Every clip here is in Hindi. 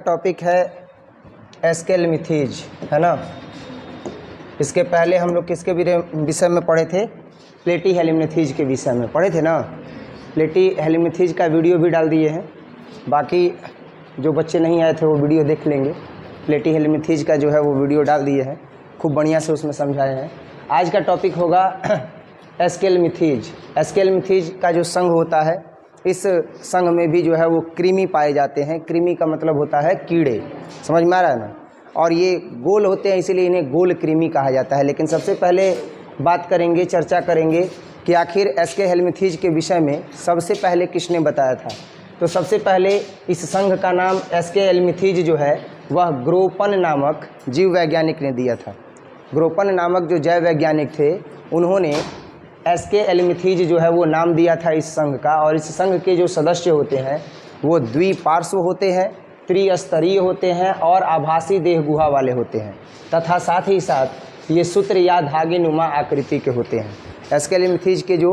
टॉपिक है एस्केलमिथीज, है ना। इसके पहले हम लोग किसके विषय में पढ़े थे? प्लेटीहेल्मिनथीज के विषय में पढ़े थे ना। प्लेटीहेल्मिनथीज का वीडियो भी डाल दिए हैं, बाकी जो बच्चे नहीं आए थे वो वीडियो देख लेंगे। प्लेटीहेल्मिनथीज का जो है वो वीडियो डाल दिए हैं, खूब बढ़िया से उसमें समझाए हैं। आज का टॉपिक होगा एस्केलमिथीज। एस्केलमिथीज का जो संघ होता है, इस संघ में भी जो है वो कृमि पाए जाते हैं। कृमि का मतलब होता है कीड़े, समझ में आ रहा है ना। और ये गोल होते हैं, इसीलिए इन्हें गोल कृमि कहा जाता है। लेकिन सबसे पहले बात करेंगे, चर्चा करेंगे कि आखिर एस्केलमिथीज के विषय में सबसे पहले किसने बताया था। तो सबसे पहले इस संघ का नाम एस्केलमिथीज जो है वह ग्रोपन नामक जीव वैज्ञानिक ने दिया था। ग्रोपन नामक जो जैव वैज्ञानिक थे, उन्होंने एस्केलमिथीज जो है वो नाम दिया था इस संघ का। और इस संघ के जो सदस्य होते हैं वो द्विपार्श्व होते हैं, त्रिस्तरीय होते हैं और आभासी देह गुहा वाले होते हैं, तथा साथ ही साथ ये सूत्र या धागे नुमा आकृति के होते हैं। एस्केलमिथीज के जो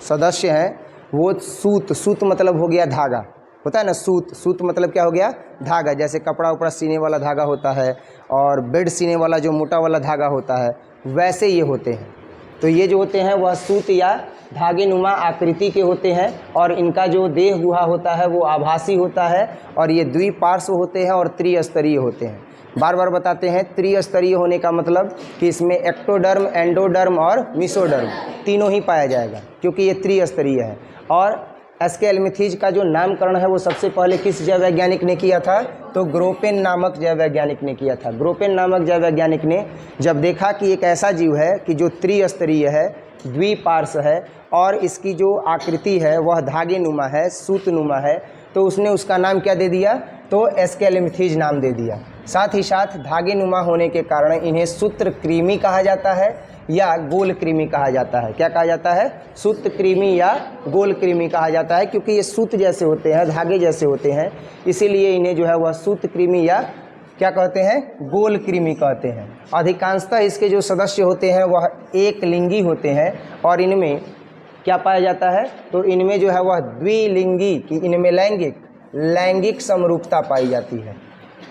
सदस्य हैं वो सूत मतलब हो गया धागा, होता है ना। सूत मतलब क्या हो गया? धागा। जैसे कपड़ा उपड़ा सीने वाला धागा होता है और बेड सीने वाला जो मोटा वाला धागा होता है, वैसे ये होते हैं। तो ये जो होते हैं वह सूत या धागे नुमा आकृति के होते हैं और इनका जो देह गुहा होता है वो आभासी होता है। और ये द्विपार्श्व होते हैं और त्रिस्तरीय होते हैं। बार बार बताते हैं, त्रिस्तरीय होने का मतलब कि इसमें एक्टोडर्म, एंडोडर्म और मेसोडर्म तीनों ही पाया जाएगा, क्योंकि ये त्रिस्तरीय है। और एस्केलमिथीज का जो नामकरण है वो सबसे पहले किस जैव वैज्ञानिक ने किया था? तो ग्रोपेन नामक जैव वैज्ञानिक ने किया था। ग्रोपेन नामक जैव वैज्ञानिक ने जब देखा कि एक ऐसा जीव है कि जो त्रिस्तरीय है, द्विपार्श्व है और इसकी जो आकृति है वह धागे नुमा है, सूत नुमा है, तो उसने उसका नाम क्या दे दिया? तो एस्केलमिथीज नाम दे दिया। साथ ही साथ धागे नुमा होने के कारण इन्हें सूत्र कृमि कहा जाता है या गोल कृमि कहा जाता है। क्या कहा जाता है? सूत्र कृमि या गोल कृमि कहा जाता है, क्योंकि ये सूत जैसे होते हैं, धागे जैसे होते हैं, इसीलिए इन्हें जो है वह सूत्र कृमि या क्या कहते हैं? गोल कृमि कहते हैं। अधिकांशतः इसके जो सदस्य होते हैं वह एक लिंगी होते हैं और क्या पाया जाता है? तो इनमें जो है वह द्विलिंगी की, इनमें लैंगिक समरूपता पाई जाती है।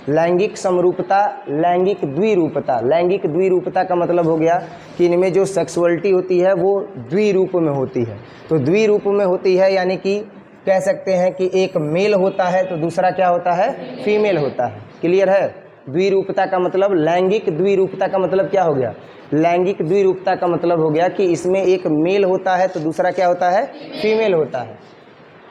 लैंगिक समरूपता, लैंगिक द्विरूपता। लैंगिक द्विरूपता का मतलब हो गया कि इनमें जो सेक्सुअलिटी होती है वो द्विरूप में होती है। तो द्विरूप में होती है, यानी कि कह सकते हैं कि एक मेल होता है तो दूसरा क्या होता है? फीमेल होता है। क्लियर है? द्विरूपता का मतलब, लैंगिक द्विरूपता का मतलब क्या हो गया? लैंगिक द्विरूपता का मतलब हो गया कि इसमें एक मेल होता है तो दूसरा क्या होता है? फीमेल होता है।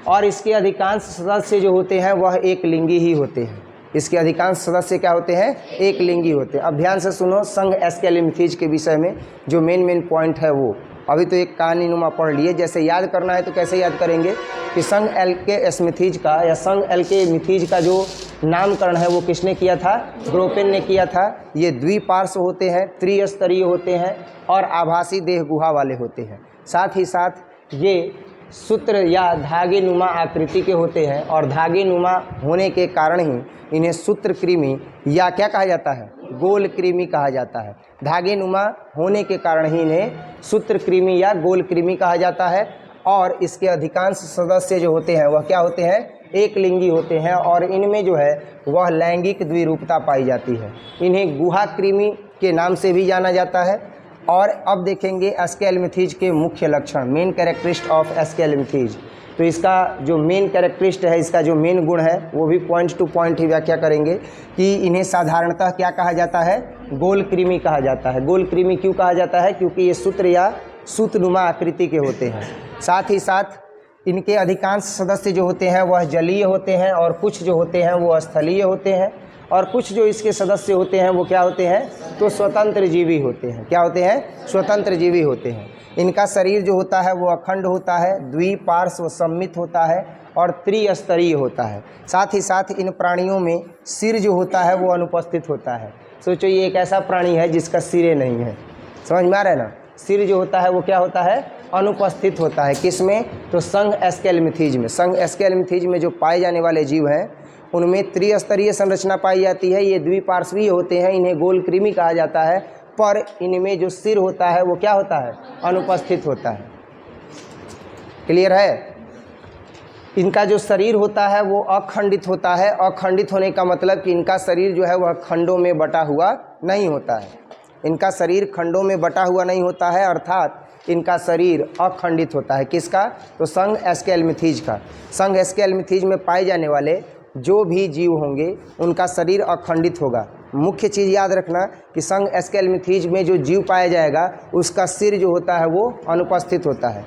और इसके अधिकांश सदस्य जो होते हैं वह एक लिंगी ही होते हैं। इसके अधिकांश सदस्य क्या होते हैं? एक लिंगी होते हैं। अब ध्यान से सुनो, संघ एस्केलमिथीज के विषय में जो मेन पॉइंट है वो अभी तो एक कहानी नुमा पढ़ लिए। जैसे याद करना है तो कैसे याद करेंगे कि संघ एस्केलमिथीज का या संघ एस्केलमिथीज का जो नामकरण है वो किसने किया था? ग्रोपेन ने किया था। ये द्विपार्श्व होते हैं, त्रिस्तरीय होते हैं और आभासी देह गुहा वाले होते हैं। साथ ही साथ ये सूत्र या धागे नुमा आकृति के होते हैं और धागे नुमा होने के कारण ही इन्हें सूत्र कृमि या क्या कहा जाता है? गोल कृमि कहा जाता है। धागे नुमा होने के कारण ही इन्हें सूत्र कृमि या गोल कृमि कहा जाता है। और इसके अधिकांश सदस्य जो होते हैं वह क्या होते हैं? एक लिंगी होते हैं और इनमें जो है वह लैंगिक द्विरूपता पाई जाती है। इन्हें गुहा कृमि के नाम से भी जाना जाता है। और अब देखेंगे एस्केलमिथीज के मुख्य लक्षण, मेन कैरेक्टरिस्ट ऑफ एस्केलमिथीज। तो इसका जो मेन कैरेक्टरिस्ट है, इसका जो मेन गुण है वो भी पॉइंट टू पॉइंट ही व्याख्या करेंगे कि इन्हें साधारणतः क्या कहा जाता है? गोल कृमि कहा जाता है। गोल कृमि क्यों कहा जाता है? क्योंकि ये सूत्र या सूतनुमा आकृति के होते हैं। साथ ही साथ इनके अधिकांश सदस्य जो होते हैं वह जलीय होते हैं और कुछ जो होते हैं वो स्थलीय होते हैं और कुछ जो इसके सदस्य होते हैं वो क्या होते हैं? तो स्वतंत्र जीवी होते हैं। क्या होते हैं? स्वतंत्र जीवी होते हैं। इनका शरीर जो होता है वो अखंड होता है, द्विपार्श्व सम्मित होता है और त्रिस्तरीय होता है। साथ ही साथ इन प्राणियों में सिर जो होता है वो अनुपस्थित होता है। सोचो, ये एक ऐसा प्राणी है जिसका सिरे नहीं है। समझ में आ रहा है ना? सिर जो होता है वो क्या होता है? अनुपस्थित होता है। किसमें? तो संघ एस्केलमिथीज में। संघ एस्केलमिथीज में जो पाए जाने वाले जीव हैं उनमें त्रिस्तरीय संरचना पाई जाती है। ये द्विपार्श्वीय होते हैं, इन्हें गोल कृमि कहा जाता है। पर इनमें जो सिर होता है वो क्या होता है? अनुपस्थित होता है। क्लियर है? इनका जो शरीर होता है वो अखंडित होता है। अखंडित होने का मतलब कि इनका शरीर जो है वह खंडों में बटा हुआ नहीं होता है। इनका शरीर खंडों में बटा हुआ नहीं होता है, अर्थात इनका शरीर अखंडित होता है। किसका? तो संघ एस्केलमिथीज का। संघ एस्केलमिथीज में पाए जाने वाले जो भी जीव होंगे उनका शरीर अखंडित होगा। मुख्य चीज़ याद रखना कि संघ एस्केलमिथीज में जो जीव पाया जाएगा उसका सिर जो होता है वो अनुपस्थित होता है।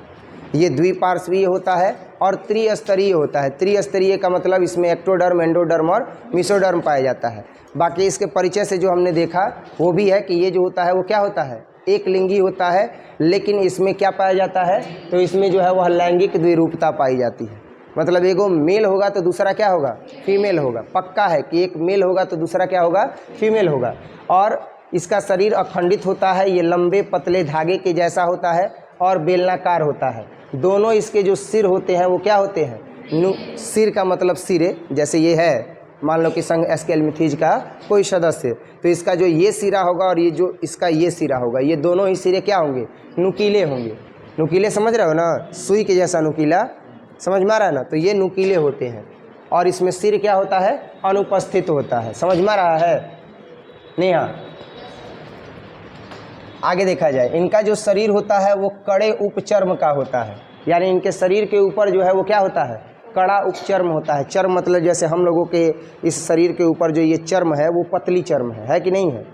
ये द्विपार्श्वीय होता है और त्रिस्तरीय होता है। त्रिस्तरीय का मतलब इसमें एक्टोडर्म, एंडोडर्म और मेसोडर्म पाया जाता है। बाकी इसके परिचय से जो हमने देखा वो भी है कि ये जो होता है वो क्या होता है, एक लिंगी होता है। लेकिन इसमें क्या पाया जाता है, तो इसमें जो है वह लैंगिक द्विरूपता पाई जाती है। मतलब एगो मेल होगा तो दूसरा क्या होगा, फीमेल होगा। पक्का है कि एक मेल होगा तो दूसरा क्या होगा, फीमेल होगा। और इसका शरीर अखंडित होता है। ये लंबे पतले धागे के जैसा होता है और बेलनाकार होता है। दोनों इसके जो सिर होते हैं वो क्या होते हैं, सिर का मतलब सिरे, जैसे ये है, मान लो कि संघ एस्केलमिथीज का कोई सदस्य, तो इसका जो ये सिरा होगा और ये जो इसका ये सिरा होगा, ये दोनों ही सिरे क्या होंगे, नुकीले होंगे। नुकीले समझ रहे हो ना, सुई के जैसा नुकीला, समझ में आ रहा है ना। तो ये नुकीले होते हैं और इसमें सिर क्या होता है, अनुपस्थित होता है। समझ में आ रहा है? नहीं, हाँ, आगे देखा जाए। इनका जो शरीर होता है वो कड़े उपचर्म का होता है। यानी इनके शरीर के ऊपर जो है वो क्या होता है, कड़ा उपचर्म होता है। चर्म मतलब जैसे हम लोगों के इस शरीर के ऊपर जो ये चर्म है वो पतली चर्म है कि नहीं है।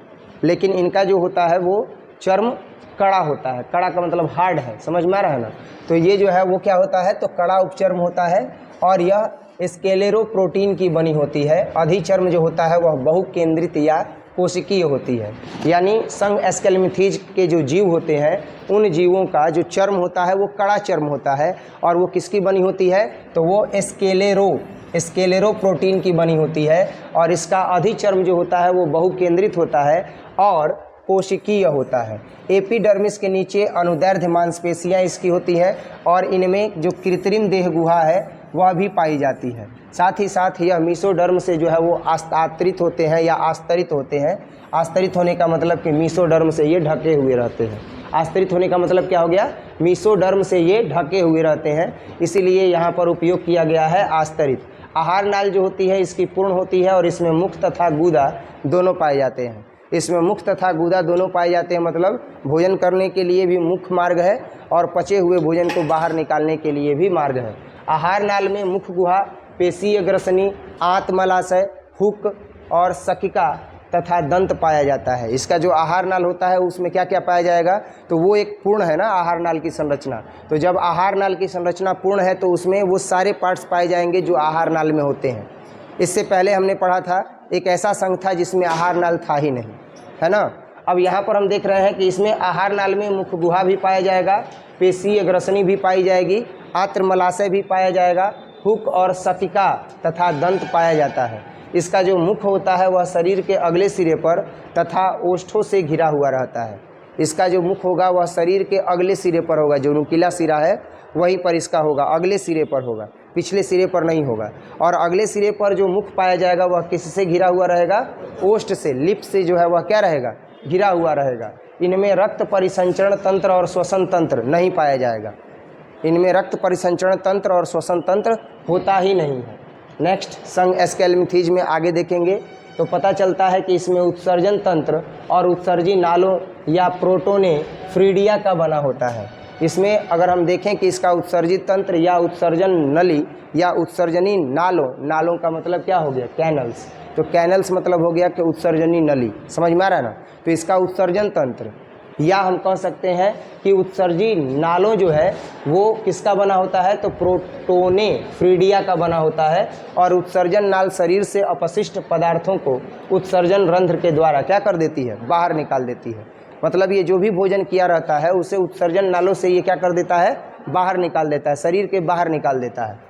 लेकिन इनका जो होता है वो चर्म कड़ा होता है। कड़ा का मतलब हार्ड है, समझ में आ रहा है ना। तो ये जो है वो क्या होता है, तो कड़ा उपचर्म होता है और यह स्क्लेरोप्रोटीन की बनी होती है। अधिचर्म जो होता है वह बहुकेंद्रित या कोशिकीय होती है। यानी संघ एस्केलमिथीज के जो जीव होते हैं उन जीवों का जो चर्म होता है वो कड़ा चर्म होता है और वो किसकी बनी होती है, तो वो स्क्लेरोप्रोटीन की बनी होती है। और इसका अधिचर्म जो होता है वो बहुकेंद्रित होता है और कोशिकीय होता है। एपिडर्मिस के नीचे अनुदैर्ध्य मांसपेशियां इसकी होती हैं और इनमें जो कृत्रिम देह गुहा है वह भी पाई जाती है। साथ ही साथ यह मीसोडर्म से जो है वो आस्तरित होते हैं या आस्तरित होते हैं। आस्तरित होने का मतलब कि मीसोडर्म से ये ढके हुए रहते हैं। आस्तरित होने का मतलब क्या हो गया, मीसोडर्म से ये ढके हुए रहते हैं, इसीलिए यहाँ पर उपयोग किया गया है आस्तरित। आहार नाल जो होती है इसकी पूर्ण होती है और इसमें मुख तथा गूदा दोनों पाए जाते हैं। इसमें मुख तथा गूदा दोनों पाए जाते हैं, मतलब भोजन करने के लिए भी मुख्य मार्ग है और पचे हुए भोजन को बाहर निकालने के लिए भी मार्ग है। आहार नाल में मुख गुहा, पेशीय ग्रसनी, आंतमलाशय, हुक और सकिका तथा दंत पाया जाता है। इसका जो आहार नाल होता है उसमें क्या क्या पाया जाएगा, तो वो एक पूर्ण है ना आहार नाल की संरचना। तो जब आहार नाल की संरचना पूर्ण है तो उसमें वो सारे पार्ट्स पाए जाएंगे जो आहार नाल में होते हैं। इससे पहले हमने पढ़ा था एक ऐसा संघ था जिसमें आहार नाल था ही नहीं, है ना। अब यहाँ पर हम देख रहे हैं कि इसमें आहार नाल में मुख गुहा भी पाया जाएगा, पेशीय ग्रसनी भी पाई जाएगी, आंत्रमलाशय भी पाया जाएगा, हुक और सकिका तथा दंत पाया जाता है। इसका जो मुख होता है वह शरीर के अगले सिरे पर तथा ओष्ठों से घिरा हुआ रहता है। इसका जो मुख होगा वह शरीर के अगले सिरे पर होगा, जो नुकीला सिरा है वहीं पर इसका होगा, अगले सिरे पर होगा, पिछले सिरे पर नहीं होगा। और अगले सिरे पर जो मुख पाया जाएगा वह किससे घिरा हुआ रहेगा, ओष्ठ से, लिप से जो है वह क्या रहेगा, घिरा हुआ रहेगा। इनमें रक्त परिसंचरण तंत्र और श्वसन तंत्र नहीं पाया जाएगा। इनमें रक्त परिसंचरण तंत्र और श्वसन तंत्र होता ही नहीं है। नेक्स्ट संघ एस्केलमिथीज में आगे देखेंगे तो पता चलता है कि इसमें उत्सर्जन तंत्र और उत्सर्जी नालों या प्रोटोनेफ्रीडिया का बना होता है। इसमें अगर हम देखें कि इसका उत्सर्जित तंत्र या उत्सर्जन नली या उत्सर्जनी नालों का मतलब क्या हो गया, कैनल्स। तो कैनल्स मतलब हो गया कि उत्सर्जनी नली, समझ में आ रहा है ना। तो इसका उत्सर्जन तंत्र या हम कह सकते हैं कि उत्सर्जी नालों जो है वो किसका बना होता है, तो प्रोटोनेफ्रीडिया का बना होता है। और उत्सर्जन नाल शरीर से अपशिष्ट पदार्थों को उत्सर्जन रंध्र के द्वारा क्या कर देती है, बाहर निकाल देती है। मतलब ये जो भी भोजन किया रहता है उसे उत्सर्जन नालों से ये क्या कर देता है, बाहर निकाल देता है, शरीर के बाहर निकाल देता है।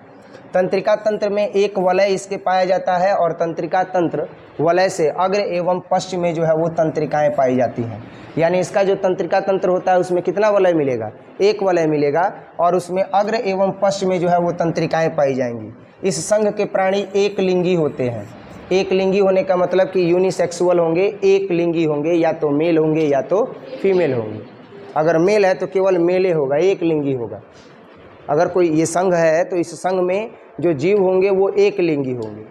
तंत्रिका तंत्र में एक वलय इसके पाया जाता है और तंत्रिका तंत्र वलय से अग्र एवं पश्च में जो है वो तंत्रिकाएं पाई जाती हैं। यानी इसका जो तंत्रिका तंत्र होता है उसमें कितना वलय मिलेगा, एक वलय मिलेगा और उसमें अग्र एवं पश्च में जो है वो तंत्रिकाएं पाई जाएंगी। इस संघ के प्राणी एक लिंगी होते हैं। एक लिंगी होने का मतलब कि यूनिसेक्सुअल होंगे, एक लिंगी होंगे, या तो मेल होंगे या तो फीमेल होंगे। अगर मेल है तो केवल मेले होगा, एक लिंगी होगा। अगर कोई ये संघ है तो इस संघ में जो जीव होंगे वो एक लिंगी होंगे।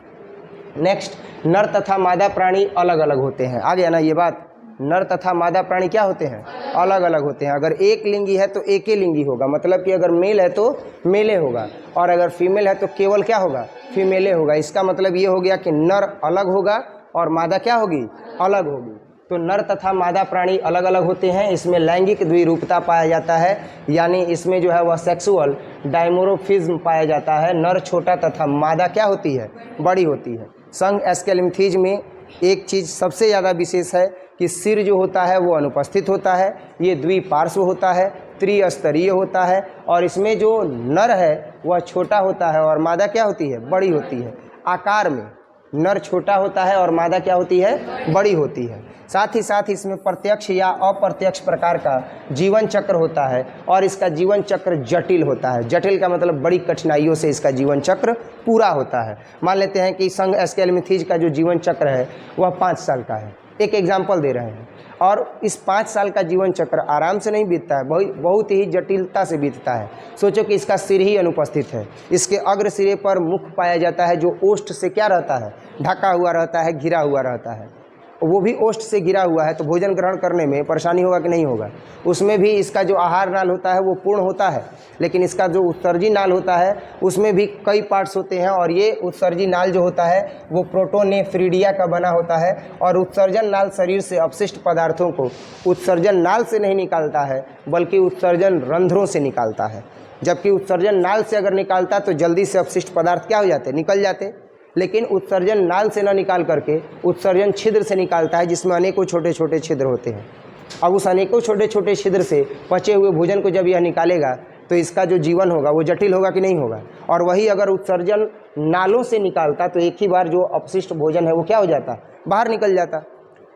नेक्स्ट, नर तथा मादा प्राणी अलग अलग होते हैं। आ गया ना ये बात, नर तथा मादा प्राणी क्या होते हैं, अलग अलग होते हैं। अगर एक लिंगी है तो एक ही लिंगी होगा, मतलब कि अगर मेल है तो मेले होगा, और अगर फीमेल है तो केवल क्या होगा, फीमेले होगा। इसका मतलब ये हो गया कि नर अलग होगा और मादा क्या होगी, अलग होगी। तो नर तथा मादा प्राणी अलग अलग होते हैं। इसमें लैंगिक द्विरूपता पाया जाता है, यानी इसमें जो है वह सेक्सुअल डायमोरोफिज्म पाया जाता है। नर छोटा तथा मादा क्या होती है, बड़ी होती है। संघ एस्केलेमिथीज में एक चीज़ सबसे ज़्यादा विशेष है कि सिर जो होता है वो अनुपस्थित होता है, ये द्विपार्श्व होता है, त्रिस्तरीय होता है, और इसमें जो नर है वह छोटा होता है और मादा क्या होती है, बड़ी होती है। आकार में नर छोटा होता है और मादा क्या होती है, बड़ी होती है। साथ ही साथ इसमें प्रत्यक्ष या अप्रत्यक्ष प्रकार का जीवन चक्र होता है, और इसका जीवन चक्र जटिल होता है। जटिल का मतलब बड़ी कठिनाइयों से इसका जीवन चक्र पूरा होता है। मान लेते हैं कि संघ एस्केलेमिथीज का जो जीवन चक्र है वह 5 साल का है, एक एग्जाम्पल दे रहे हैं, और इस 5 साल का जीवन चक्र आराम से नहीं बीतता है, बहुत ही जटिलता से बीतता है। सोचो कि इसका सिर ही अनुपस्थित है, इसके अग्र सिरे पर मुख पाया जाता है जो ओष्ठ से क्या रहता है, ढका हुआ रहता है, घिरा हुआ रहता है। वो भी ओष्ठ से घिरा हुआ है, तो भोजन ग्रहण करने में परेशानी होगा कि नहीं होगा। उसमें भी इसका जो आहार नाल होता है वो पूर्ण होता है, लेकिन इसका जो उत्सर्जी नाल होता है उसमें भी कई पार्ट्स होते हैं, और ये उत्सर्जी नाल जो होता है वो प्रोटोनेफ्रिडिया का बना होता है। और उत्सर्जन नाल शरीर से अपशिष्ट पदार्थों को उत्सर्जन नाल से नहीं निकालता है, बल्कि उत्सर्जन रंध्रों से निकालता है। जबकि उत्सर्जन नाल से अगर निकालता तो जल्दी से अपशिष्ट पदार्थ क्या हो जाते, निकल जाते, लेकिन उत्सर्जन नाल से न निकाल करके उत्सर्जन छिद्र से निकालता है, जिसमें अनेकों छोटे छोटे छिद्र होते हैं। अब उस अनेकों छोटे छोटे छिद्र से पचे हुए भोजन को जब यह निकालेगा तो इसका जो जीवन होगा वो जटिल होगा कि नहीं होगा। और वही अगर उत्सर्जन नालों से निकालता तो एक ही बार जो अपशिष्ट भोजन है वो क्या हो जाता, बाहर निकल जाता।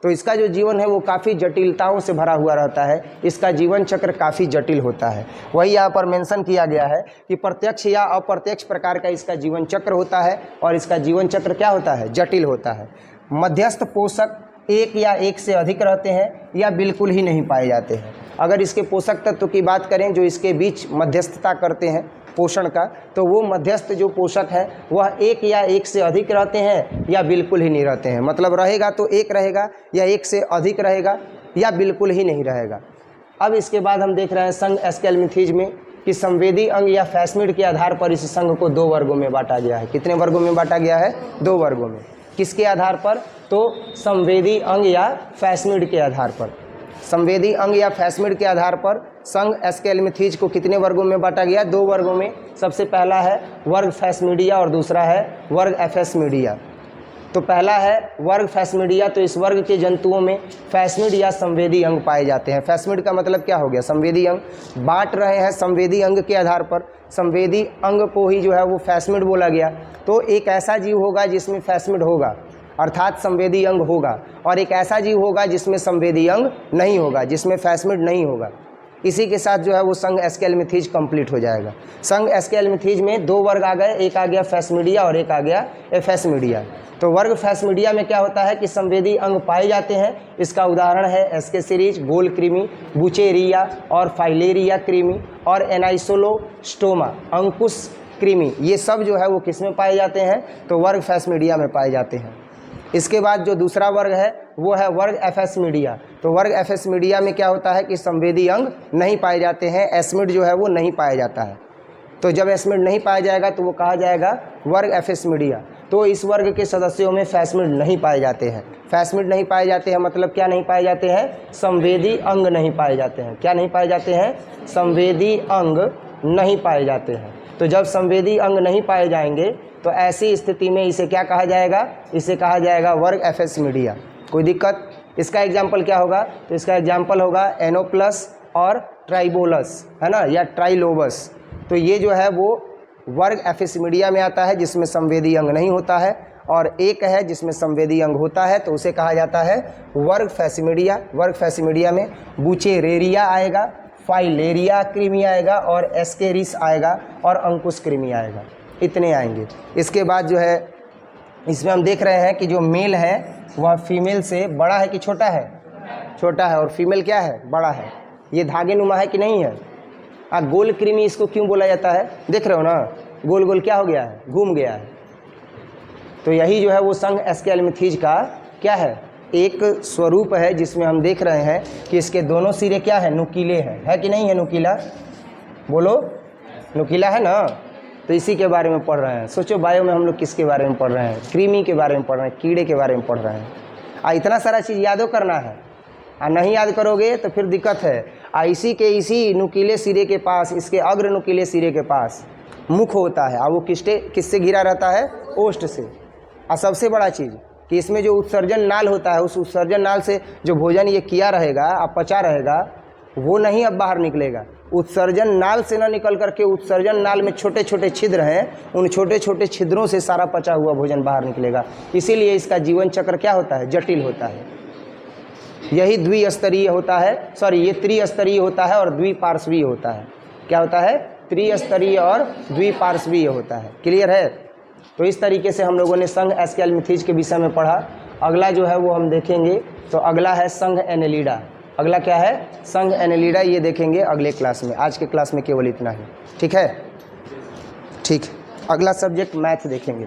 तो इसका जो जीवन है वो काफ़ी जटिलताओं से भरा हुआ रहता है, इसका जीवन चक्र काफ़ी जटिल होता है। वही यहाँ पर मेंशन किया गया है कि प्रत्यक्ष या अप्रत्यक्ष प्रकार का इसका जीवन चक्र होता है, और इसका जीवन चक्र क्या होता है, जटिल होता है। मध्यस्थ पोषक एक या एक से अधिक रहते हैं या बिल्कुल ही नहीं पाए जाते हैं। अगर इसके पोषक तत्व की बात करें जो इसके बीच मध्यस्थता करते हैं पोषण का, तो वो मध्यस्थ जो पोषक है वह एक या एक से अधिक रहते हैं या बिल्कुल ही नहीं रहते हैं। मतलब रहेगा तो एक रहेगा, या एक से अधिक रहेगा, या बिल्कुल ही नहीं रहेगा। अब इसके बाद हम देख रहे हैं संघ एस्केलेमिथीज में कि संवेदी अंग या फैस्मिड के आधार पर इस संघ को 2 वर्गों में बांटा गया है। कितने वर्गों में बांटा गया है, 2 वर्गों में। किसके आधार पर, तो संवेदी अंग या फैस्मिड के आधार पर। संवेदी अंग या फैस्मिड के आधार पर संघ एस्केलेमिथीज को कितने वर्गों में बांटा गया, 2 वर्गों में। सबसे पहला है वर्ग फैस्मिडिया और दूसरा है वर्ग एफेस्मिडिया। तो पहला है वर्ग फैस्मिडिया, तो इस वर्ग के जंतुओं में फैस्मिड या संवेदी अंग पाए जाते हैं। फैस्मिड का मतलब क्या हो गया, संवेदी अंग। बांट रहे हैं संवेदी अंग के आधार पर, संवेदी अंग को ही जो है वो फैस्मिड बोला गया। तो एक ऐसा जीव होगा जिसमें फैस्मिड होगा, अर्थात संवेदी अंग होगा, और एक ऐसा जीव होगा जिसमें संवेदी अंग नहीं होगा, जिसमें फैस्मिड नहीं होगा। इसी के साथ जो है वो संघ एस्केलेमिथीज कंप्लीट हो जाएगा। संघ एस्केलेमिथीज में 2 वर्ग आ गए, एक आ गया फैस्मिडिया और एक आ गया एफेस्मिडिया। तो वर्ग फैस्मिडिया में क्या होता है कि संवेदी अंग पाए जाते हैं। इसका उदाहरण है एस्के सीरीज, गोल कृमि, बुचेरिया और फाइलेरिया कृमि, और एनाइसोलोस्टोमा, अंकुश कृमि। ये सब जो है वो किस में पाए जाते हैं, तो वर्ग फैस्मिडिया में पाए जाते हैं। इसके बाद जो दूसरा वर्ग है वो है वर्ग एफेस्मिडिया। तो वर्ग एफेस्मिडिया में क्या होता है कि संवेदी अंग नहीं पाए जाते हैं, एस्मिड जो है वो नहीं पाया जाता है। तो जब एस्मिड नहीं पाया जाएगा तो वो कहा जाएगा वर्ग एफेस्मिडिया। तो इस वर्ग के सदस्यों में फैस्मिड नहीं पाए जाते हैं। फैस्मिड नहीं पाए जाते हैं मतलब क्या नहीं पाए जाते हैं, संवेदी अंग नहीं पाए जाते हैं। क्या नहीं पाए जाते हैं, संवेदी अंग नहीं पाए जाते हैं। तो जब संवेदी अंग नहीं पाए जाएंगे तो ऐसी स्थिति में इसे क्या कहा जाएगा, इसे कहा जाएगा वर्ग एफेस्मिडिया। कोई दिक्कत, इसका एग्जाम्पल क्या होगा, तो इसका एग्जाम्पल होगा एनोप्लस और ट्राइबोलस, है ना, या ट्राइलोबस। तो ये जो है वो वर्ग एफेस्मिडिया में आता है जिसमें संवेदी अंग नहीं होता है, और एक है जिसमें संवेदी अंग होता है, तो उसे कहा जाता है वर्ग फैस्मिडिया। वर्ग फैस्मिडिया में बुचेरेरिया आएगा, फाइलेरिया कृमि आएगा, और एस्केरिस आएगा, और अंकुश कृमि आएगा। इतने आएंगे। इसके बाद जो है इसमें हम देख रहे हैं कि जो मेल है वह फीमेल से बड़ा है कि छोटा है, छोटा है, और फीमेल क्या है, बड़ा है। ये धागे नुमा है कि नहीं है। गोल कृमि इसको क्यों बोला जाता है, देख रहे हो ना, गोल गोल क्या हो गया है, घूम गया है। तो यही जो है वो संघ एस्केलेमिथीज का क्या है, एक स्वरूप है, जिसमें हम देख रहे हैं कि इसके दोनों सिरे क्या है, नुकीले हैं, है कि नहीं है नुकीला, बोलो नुकीला है ना। तो इसी के बारे में पढ़ रहे हैं। सोचो बायो में हम लोग किसके बारे में पढ़ रहे हैं, कृमि के बारे में पढ़ रहे हैं, कीड़े के बारे में पढ़ रहे हैं। इतना सारा चीज़ यादो करना है, नहीं याद करोगे तो फिर दिक्कत है। इसी नुकीले सिरे के पास, इसके अग्र नुकीले सिरे के पास मुख होता है, और वो किससे घिरा रहता है, ओष्ठ से। और सबसे बड़ा चीज़ कि इसमें जो उत्सर्जन नाल होता है, उस उत्सर्जन नाल से जो भोजन ये किया रहेगा, अब पचा रहेगा, वो नहीं अब बाहर निकलेगा। उत्सर्जन नाल से न निकल करके उत्सर्जन नाल में छोटे छोटे छिद्र हैं, उन छोटे छोटे छिद्रों से सारा पचा हुआ भोजन बाहर निकलेगा। इसीलिए इसका जीवन चक्र क्या होता है, जटिल होता है। यही द्विस्तरीय होता है, ये त्रिस्तरीय होता है और द्विपार्श्वीय होता है। क्या होता है, त्रिस्तरीय और द्विपार्श्वीय होता है। क्लियर है। तो इस तरीके से हम लोगों ने संघ एस्केलेमिथीज के विषय में पढ़ा। अगला जो है वो हम देखेंगे, तो अगला है संघ एनेलिडा। अगला क्या है, संघ एनेलिडा, ये देखेंगे अगले क्लास में। आज के क्लास में केवल इतना ही, ठीक है। ठीक, अगला सब्जेक्ट मैथ देखेंगे।